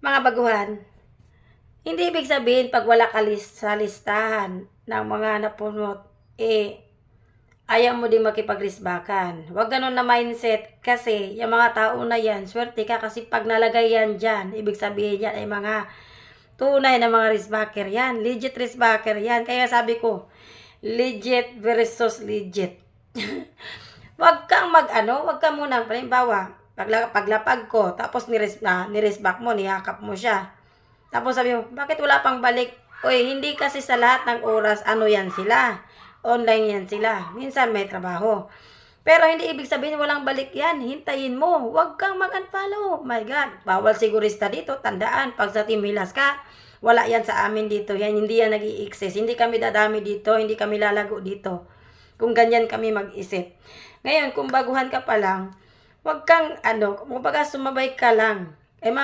Mga baguhan, hindi ibig sabihin pag wala ka sa listahan ng mga napunot, ayaw mo din makipaglisbakan. Huwag ganun na mindset kasi yung mga tao na yan, swerte ka kasi pag nalagay yan dyan, ibig sabihin yan ay mga tunay na mga risbacker yan. Legit risbacker yan. Kaya sabi ko, legit versus legit. Huwag kang huwag ka muna, halimbawa, paglapag ko, tapos niresback mo, niyakap mo siya. Tapos sabi mo, bakit wala pang balik? Uy, hindi kasi sa lahat ng oras, yan sila. Online yan sila. Minsan may trabaho. Pero hindi ibig sabihin walang balik yan. Hintayin mo. Huwag kang mag-unfollow. My God. Bawal sigurista dito. Tandaan, pag sa Team Hilas ka, wala yan sa amin dito. Yan, hindi yan nag-i-exist. Hindi kami dadami dito. Hindi kami lalago dito. Kung ganyan kami mag-isip. Ngayon, kung baguhan ka pa lang, huwag kang, kumbaga sumabay ka lang. Mga